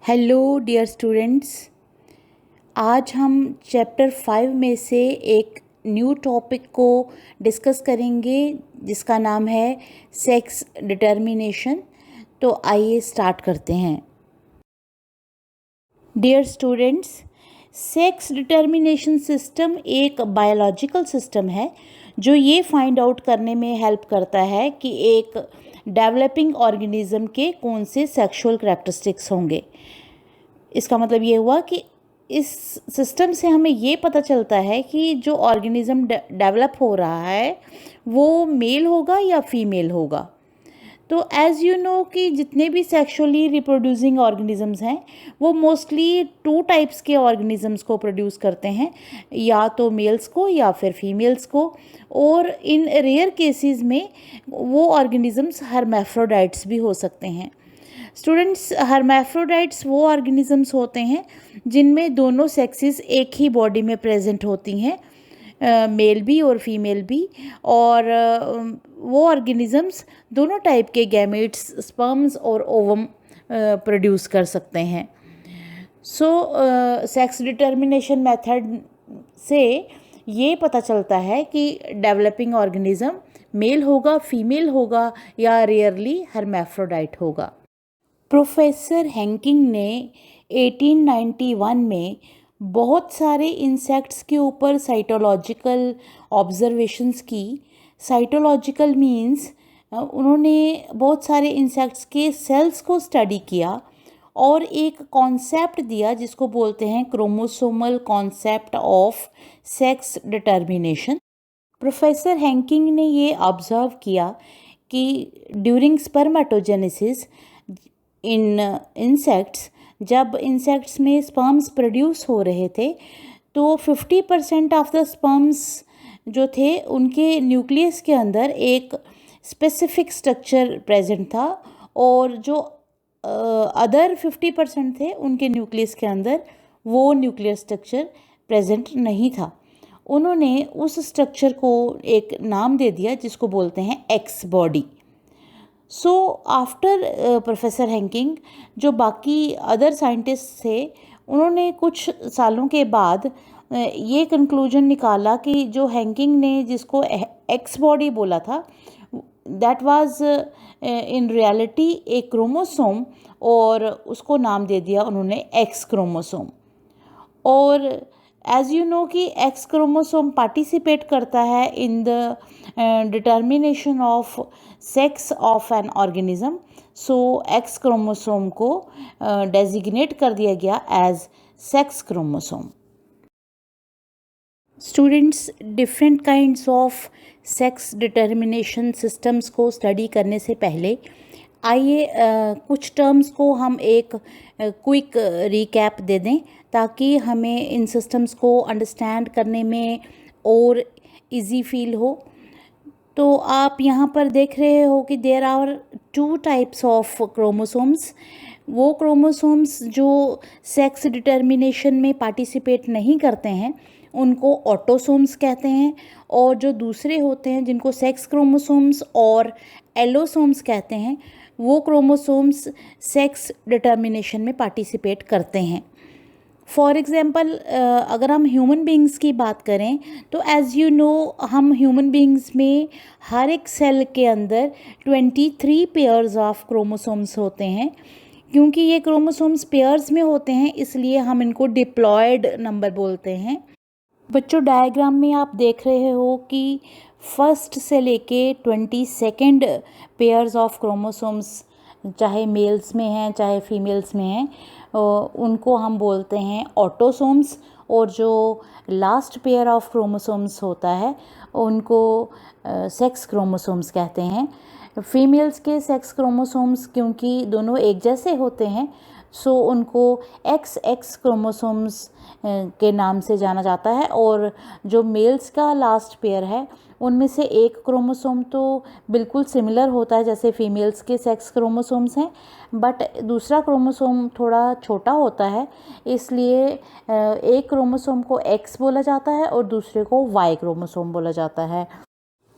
Hello dear students. आज हम chapter 5 में से एक न्यू टॉपिक को डिस्कस करेंगे जिसका नाम है सेक्स डिटर्मिनेशन। तो आइए स्टार्ट करते हैं। Dear students, sex determination system एक बायोलॉजिकल सिस्टम है जो ये फाइंड आउट करने में हेल्प करता है कि एक डेवलपिंग ऑर्गेनिज्म के कौन से सेक्सुअल करैक्टरिस्टिक्स होंगे। इसका मतलब ये हुआ कि इस सिस्टम से हमें ये पता चलता है कि जो ऑर्गेनिज्म डेवलप हो रहा है वो मेल होगा या फीमेल होगा। तो एज़ यू नो कि जितने भी सेक्सुअली रिप्रोड्यूसिंग ऑर्गेनिजम्स हैं वो मोस्टली 2 टाइप्स के ऑर्गेनिजम्स को प्रोड्यूस करते हैं, या तो मेल्स को या फिर फीमेल्स को, और इन रेयर केसेस में वो ऑर्गेनिजम्स हर्मैफ्रोडाइट्स भी हो सकते हैं। स्टूडेंट्स, हर्मैफ्रोडाइट्स वो ऑर्गेनिजम्स होते हैं जिनमें दोनों सेक्सेस एक ही बॉडी में प्रेजेंट होती हैं, मेल भी और फीमेल भी, और वो ऑर्गेनिजम्स दोनों टाइप के गैमेट्स, स्पर्म्स और ओवम प्रोड्यूस कर सकते हैं। सो सेक्स डिटर्मिनेशन मेथड से ये पता चलता है कि डेवलपिंग ऑर्गेनिज्म मेल होगा, फीमेल होगा, या रेयरली हर्मैफ्रोडाइट होगा। प्रोफेसर हैंकिंग ने 1891 में बहुत सारे इंसेक्ट्स के ऊपर साइटोलॉजिकल ऑब्जर्वेशंस की। साइटोलॉजिकल मींस उन्होंने बहुत सारे इंसेक्ट्स के सेल्स को स्टडी किया और एक कॉन्सेप्ट दिया जिसको बोलते हैं chromosomal concept of sex determination. Professor Henking ने ये ऑब्जर्व किया कि ड्यूरिंग स्पर्मेटोजेनेसिस इन इंसेक्ट्स, जब इंसेक्ट्स में स्पर्म्स प्रोड्यूस हो रहे थे तो 50% ऑफ द स्पर्म्स जो थे उनके न्यूक्लियस के अंदर एक स्पेसिफिक स्ट्रक्चर प्रेजेंट था, और जो अदर 50% थे उनके न्यूक्लियस के अंदर वो न्यूक्लियर स्ट्रक्चर प्रेजेंट नहीं था। उन्होंने उस स्ट्रक्चर को एक नाम दे दिया जिसको बोलते हैं x body. So after professor Henking, जो बाकी अदर साइंटिस्ट थे, उन्होंने कुछ सालों के बाद ये कंक्लूजन निकाला कि जो हैंकिंग ने जिसको एक्स बॉडी बोला था that was in reality a chromosome, और उसको नाम दे दिया उन्होंने एक्स क्रोमोसोम। और एज यू नो कि एक्स क्रोमोसोम पार्टिसिपेट करता है in the determination of sex of an organism. So X chromosome को डेजिग्नेट कर दिया गया as sex chromosome. Students, different kinds of sex determination systems को स्टडी करने से पहले आइए कुछ टर्म्स को हम एक क्विक रिकैप दे दें ताकि हमें इन सिस्टम्स को अंडरस्टैंड करने में और इजी फील हो। तो आप यहाँ पर देख रहे हो कि there are 2 types of chromosomes. वो क्रोमोसोम्स जो सेक्स डिटर्मिनेशन में पार्टिसिपेट नहीं करते हैं उनको ऑटोसोम्स कहते हैं, और जो दूसरे होते हैं जिनको सेक्स क्रोमोसोम्स और एलोसोम्स कहते हैं वो क्रोमोसोम्स सेक्स डिटर्मिनेशन में पार्टिसिपेट करते हैं। फॉर एग्ज़ाम्पल, अगर हम ह्यूमन बींग्स की बात करें तो एज़ यू नो हम ह्यूमन बींग्स में हर एक सेल के अंदर 23 पेयर्स ऑफ क्रोमोसोम्स होते हैं। क्योंकि ये क्रोमोसोम्स पेयर्स में होते हैं इसलिए हम इनको डिप्लॉयड नंबर बोलते हैं। बच्चों, डायग्राम में आप देख रहे हो कि फर्स्ट से लेके 22nd पेयर्स ऑफ क्रोमोसोम्स चाहे मेल्स में हैं चाहे फीमेल्स में हैं उनको हम बोलते हैं ऑटोसोम्स, और जो लास्ट पेयर ऑफ क्रोमोसोम्स होता है उनको सेक्स क्रोमोसोम्स कहते हैं। फीमेल्स के सेक्स क्रोमोसोम्स क्योंकि दोनों एक जैसे होते हैं सो उनको XX क्रोमोसोम्स के नाम से जाना जाता है, और जो मेल्स का लास्ट पेयर है उनमें से एक क्रोमोसोम तो बिल्कुल सिमिलर होता है जैसे फीमेल्स के सेक्स क्रोमोसोम्स हैं, बट दूसरा क्रोमोसोम थोड़ा छोटा होता है, इसलिए एक क्रोमोसोम को X बोला जाता है और दूसरे को Y क्रोमोसोम बोला जाता है।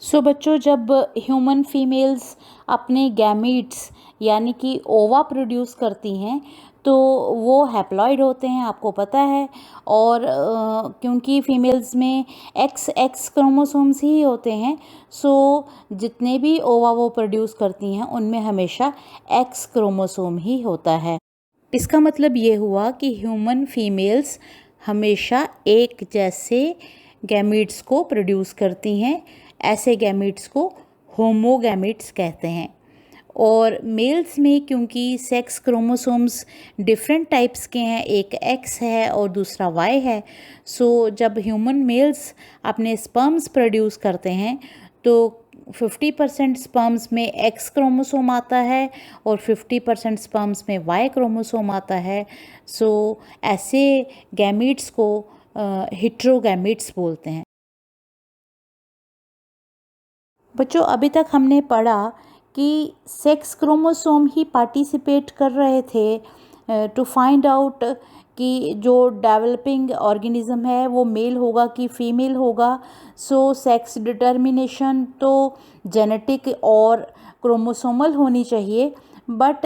सो बच्चों, जब ह्यूमन फीमेल्स अपने गैमीट्स यानी कि ओवा प्रोड्यूस करती हैं तो वो हैप्लॉइड होते हैं, आपको पता है। और क्योंकि फीमेल्स में एक्स एक्स क्रोमोसोम्स ही होते हैं, सो जितने भी ओवा वो प्रोड्यूस करती हैं उनमें हमेशा एक्स क्रोमोसोम ही होता है। इसका मतलब ये हुआ कि ह्यूमन फीमेल्स हमेशा एक जैसे गैमीट्स को प्रोड्यूस करती हैं। ऐसे गैमीट्स को होमोगैमीट्स कहते हैं। और मेल्स में क्योंकि सेक्स क्रोमोसोम्स डिफरेंट टाइप्स के हैं, एक एक्स है और दूसरा वाई है, सो जब ह्यूमन मेल्स अपने स्पर्म्स प्रोड्यूस करते हैं तो 50% स्पर्म्स में एक्स क्रोमोसोम आता है और 50% स्पर्म्स में वाई क्रोमोसोम आता है। सो ऐसे गैमीट्स को हेटेरोगैमीट्स बोलते हैं। बच्चों, अभी तक हमने पढ़ा कि सेक्स क्रोमोसोम ही पार्टिसिपेट कर रहे थे टू फाइंड आउट कि जो डेवलपिंग ऑर्गेनिज्म है वो मेल होगा कि फीमेल होगा। सो सेक्स डिटर्मिनेशन तो जेनेटिक और क्रोमोसोमल होनी चाहिए, बट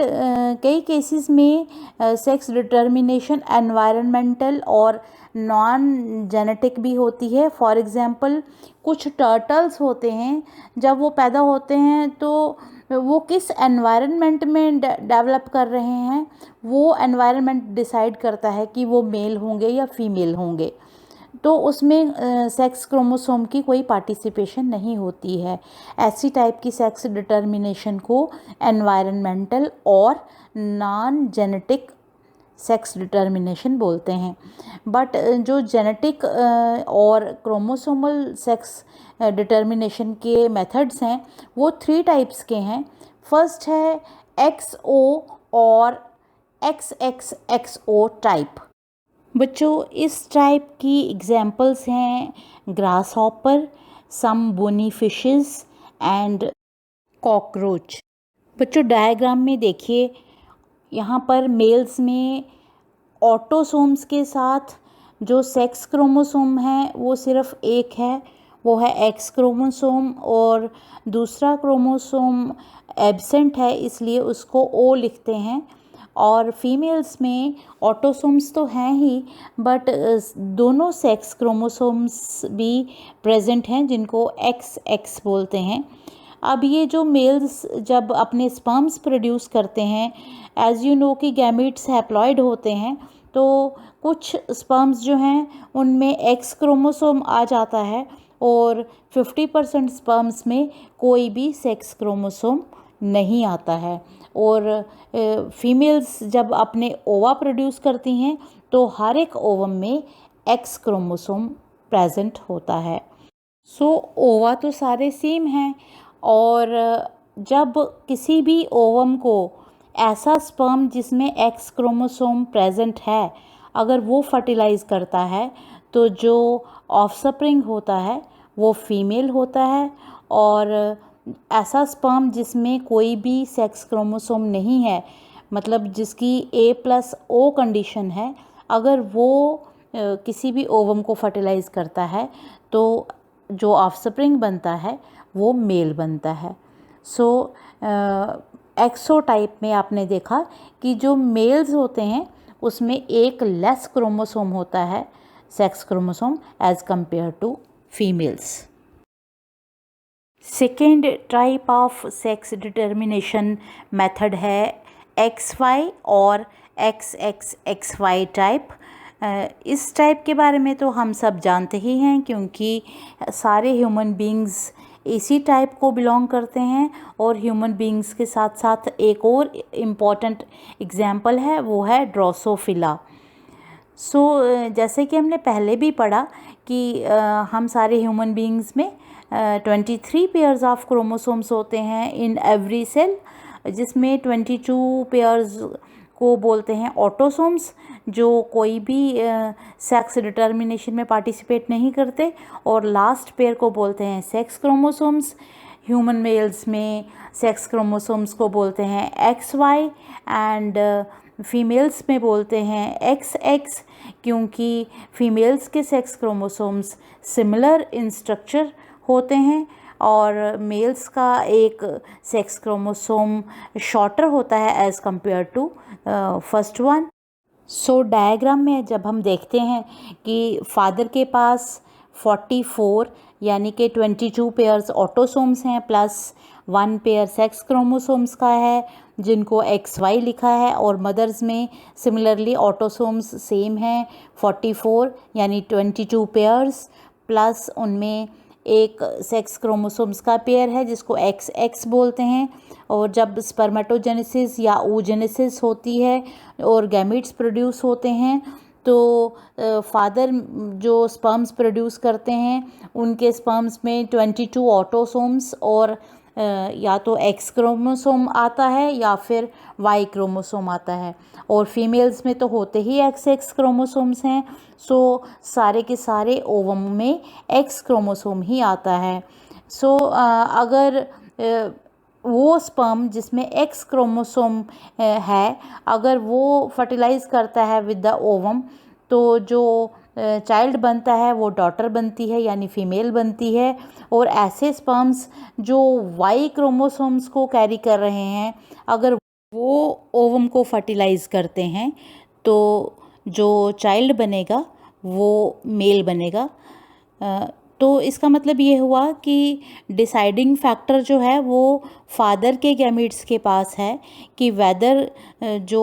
कई केसेस में सेक्स डिटर्मिनेशन एनवायरनमेंटल और नॉन जेनेटिक भी होती है। फॉर एग्जांपल, कुछ टर्टल्स होते हैं, जब वो पैदा होते हैं तो वो किस एनवायरनमेंट में डेवलप कर रहे हैं, वो एनवायरनमेंट डिसाइड करता है कि वो मेल होंगे या फीमेल होंगे। तो उसमें सेक्स क्रोमोसोम की कोई पार्टिसिपेशन नहीं होती है। ऐसी टाइप की सेक्स डिटर्मिनेशन को एनवायरनमेंटल और नॉन जेनेटिक सेक्स डिटर्मिनेशन बोलते हैं। बट जो जेनेटिक और क्रोमोसोमल सेक्स डिटर्मिनेशन के मेथड्स हैं वो 3 टाइप्स के हैं। फर्स्ट है XO और XXXO टाइप। बच्चों, इस टाइप की एग्जाम्पल्स हैं grasshopper, some bony fishes and cockroach. बच्चों, डायग्राम में देखिए, यहाँ पर मेल्स में ऑटोसोम्स के साथ जो सेक्स क्रोमोसोम है वो सिर्फ एक है, वो है एक्स क्रोमोसोम, और दूसरा क्रोमोसोम एब्सेंट है इसलिए उसको ओ लिखते हैं। और फीमेल्स में ऑटोसोम्स तो हैं ही, बट दोनों सेक्स क्रोमोसोम्स भी प्रेजेंट हैं जिनको एक्स एक्स बोलते हैं। अब ये जो मेल्स जब अपने स्पर्म्स प्रोड्यूस करते हैं, एज यू नो कि गैमीट्स हैप्लॉइड होते हैं, तो कुछ स्पर्म्स जो हैं उनमें एक्स क्रोमोसोम आ जाता है और 50% स्पर्म्स में कोई भी सेक्स क्रोमोसोम नहीं आता है। और फीमेल्स जब अपने ओवा प्रोड्यूस करती हैं तो हर एक ओवम में एक्स क्रोमोसोम प्रेजेंट होता है। सो ओवा तो सारे सेम हैं, और जब किसी भी ओवम को ऐसा स्पर्म जिसमें एक्स क्रोमोसोम प्रेजेंट है अगर वो फर्टिलाइज करता है तो जो ऑफस्प्रिंग होता है वो फीमेल होता है। और ऐसा स्पर्म जिसमें कोई भी सेक्स क्रोमोसोम नहीं है, मतलब जिसकी A+O कंडीशन है, अगर वो किसी भी ओवम को फर्टिलाइज करता है तो जो ऑफस्प्रिंग बनता है वो मेल बनता है। सो एक्सो टाइप में आपने देखा कि जो मेल्स होते हैं उसमें एक लेस क्रोमोसोम होता है, sex chromosome, as compare to females. Second type of sex determination method है XY और XXXY टाइप। इस टाइप के बारे में तो हम सब जानते ही हैं क्योंकि सारे ह्यूमन बींग्स इसी टाइप को बिलोंग करते हैं। और ह्यूमन बींग्स के साथ साथ एक और इम्पॉर्टेंट एग्जाम्पल है, वो है ड्रोसोफिला। सो जैसे कि हमने पहले भी पढ़ा कि हम सारे ह्यूमन बींग्स में 23 पेयर्स ऑफ क्रोमोसोम्स होते हैं इन एवरी सेल, जिसमें 22 पेयर्स को बोलते हैं ऑटोसोम्स, जो कोई भी सेक्स डिटर्मिनेशन में पार्टिसिपेट नहीं करते, और लास्ट पेयर को बोलते हैं सेक्स क्रोमोसोम्स। ह्यूमन मेल्स में सेक्स क्रोमोसोम्स को बोलते हैं XY एंड फीमेल्स में बोलते हैं XX, क्योंकि फीमेल्स के sex chromosomes similar in structure होते हैं और मेल्स का एक सेक्स क्रोमोसोम शॉर्टर होता है as compare to first one. So diagram में जब हम देखते हैं कि फादर के पास 44 यानी कि 22 पेयर्स ऑटोसोम्स हैं प्लस 1 पेयर सेक्स क्रोमोसोम्स का है जिनको XY लिखा है, और मदर्स में सिमिलरली ऑटोसोम्स सेम हैं 44 यानी 22 पेयर्स प्लस उनमें एक सेक्स क्रोमोसोम्स का पेयर है जिसको XX बोलते हैं। और जब स्पर्मेटोजेनेसिस या oogenesis होती है और गैमीट्स प्रोड्यूस होते हैं तो फादर जो स्पर्म्स प्रोड्यूस करते हैं उनके स्पर्म्स में 22 ऑटोसोम्स और या तो X क्रोमोसोम आता है या फिर Y क्रोमोसोम आता है, और फीमेल्स में तो होते ही XX क्रोमोसोम्स हैं। सो सारे के सारे ओवम में X क्रोमोसोम ही आता है। सो अगर वो स्पर्म जिसमें X क्रोमोसोम है अगर वो फर्टिलाइज़ करता है विद द ओवम तो जो चाइल्ड बनता है वो डॉटर बनती है यानी फीमेल बनती है। और ऐसे स्पर्म्स जो Y क्रोमोसोम्स को कैरी कर रहे हैं अगर वो ओवम को फर्टिलाइज़ करते हैं तो जो चाइल्ड बनेगा वो मेल बनेगा। तो इसका मतलब ये हुआ कि डिसाइडिंग फैक्टर जो है वो फादर के गैमीट्स के पास है कि वेदर जो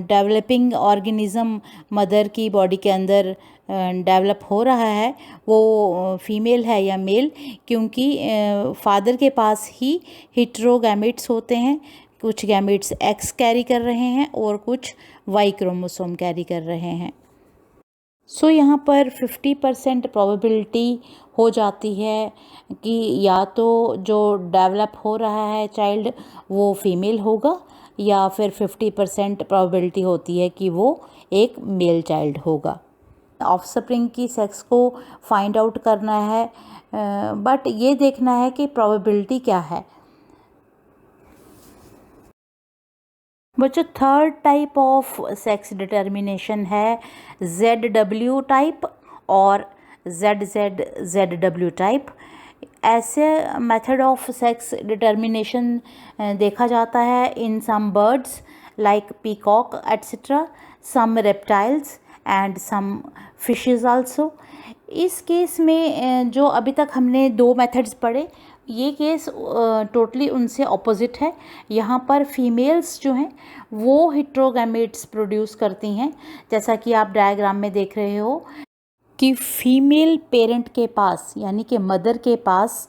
डेवलपिंग ऑर्गेनिज़म मदर की बॉडी के अंदर डेवलप हो रहा है वो फीमेल है या मेल, क्योंकि फादर के पास ही हेटेरोगैमेट्स होते हैं। कुछ गैमेट्स X कैरी कर रहे हैं और कुछ Y क्रोमोसोम कैरी कर रहे हैं। सो यहाँ पर 50% प्रोबेबिलिटी हो जाती है कि या तो जो डेवलप हो रहा है चाइल्ड वो फीमेल होगा या फिर 50% प्रोबेबिलिटी होती है कि वो एक मेल चाइल्ड होगा। ऑफस्प्रिंग की सेक्स को फाइंड आउट करना है, बट ये देखना है कि प्रोबेबिलिटी क्या है। बच्चों third type of sex determination है ZW टाइप और ZW टाइप। ऐसे मेथड ऑफ सेक्स डिटर्मिनेशन देखा जाता है in some birds like peacock etcetera, some reptiles and some fishes also. इस केस में जो अभी तक हमने 2 मेथड्स पढ़े ये केस टोटली उनसे ऑपोजिट है। यहाँ पर फीमेल्स जो हैं वो हेटेरोगैमेट्स प्रोड्यूस करती हैं, जैसा कि आप डायग्राम में देख रहे हो कि फीमेल पेरेंट के पास यानी कि मदर के पास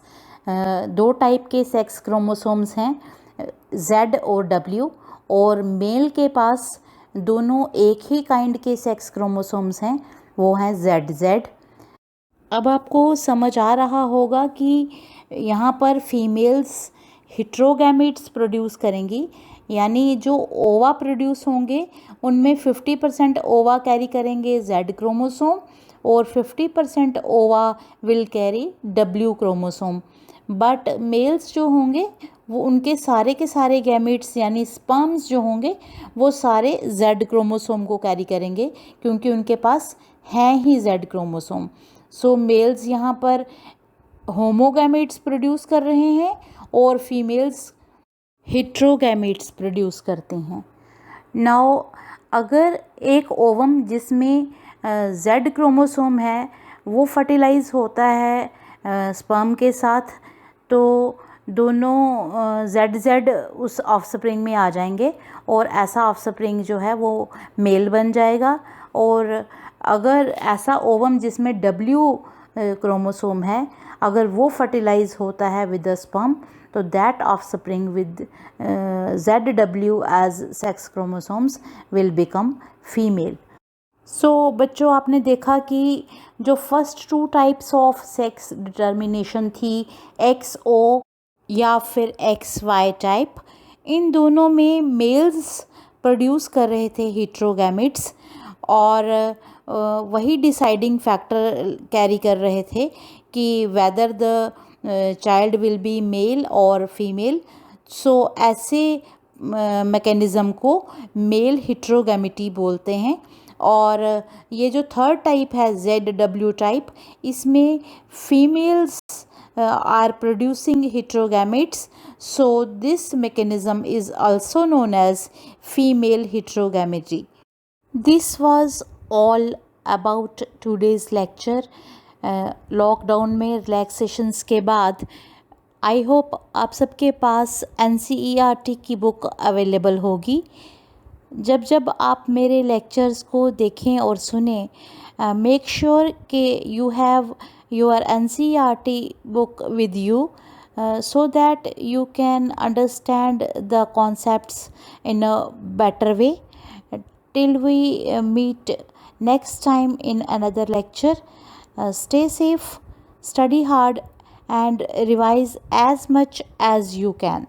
2 टाइप के सेक्स क्रोमोसोम्स हैं Z और W, और मेल के पास दोनों एक ही काइंड के सेक्स क्रोमोसोम्स हैं वो हैं ZZ। अब आपको समझ आ रहा होगा कि यहाँ पर फीमेल्स हेटेरोगैमेट्स प्रोड्यूस करेंगी, यानी जो ओवा प्रोड्यूस होंगे उनमें 50% ओवा कैरी करेंगे Z क्रोमोसोम और 50% ova will carry W chromosome. But males जो होंगे वो उनके सारे के सारे गैमेट्स यानी स्पर्म्स जो होंगे वो सारे Z क्रोमोसोम को कैरी करेंगे क्योंकि उनके पास हैं ही Z क्रोमोसोम। सो मेल्स यहाँ पर होमोगैमेट्स प्रोड्यूस कर रहे हैं और फीमेल्स हेटेरोगैमेट्स प्रोड्यूस करते हैं। नाउ अगर एक ओवम जिसमें Z क्रोमोसोम है वो फर्टिलाइज़ होता है स्पर्म के साथ तो दोनों ZZ उस ऑफस्प्रिंग में आ जाएंगे और ऐसा ऑफस्प्रिंग जो है वो मेल बन जाएगा। और अगर ऐसा ओवम जिसमें W क्रोमोसोम है अगर वो फर्टिलाइज़ होता है विद द स्पर्म तो that offspring with ZW as sex chromosomes will become female. So बच्चों आपने देखा कि जो first 2 types of sex determination थी XO या फिर XY टाइप, इन दोनों में मेल्स प्रोड्यूस कर रहे थे हेटेरोगैमेट्स और वही डिसाइडिंग फैक्टर कैरी कर रहे थे कि whether the child will be male और फीमेल। सो ऐसे मैकेनिज़्म को मेल हेटेरोगैमेटी बोलते हैं। और ये जो थर्ड टाइप है ZW टाइप इसमें females are producing heterogametes. So this mechanism is also known as female heterogametry. This was all about today's lecture. Lockdown में रिलैक्सेशंस के बाद आई होप आप सबके पास NCERT की बुक अवेलेबल होगी. जब जब आप मेरे लेक्चर्स को देखें और सुने, मेक श्योर कि you have your NCERT book with you so that you can understand the concepts in a better way. Till we meet next time in another lecture, stay safe, study hard, and revise as much as you can.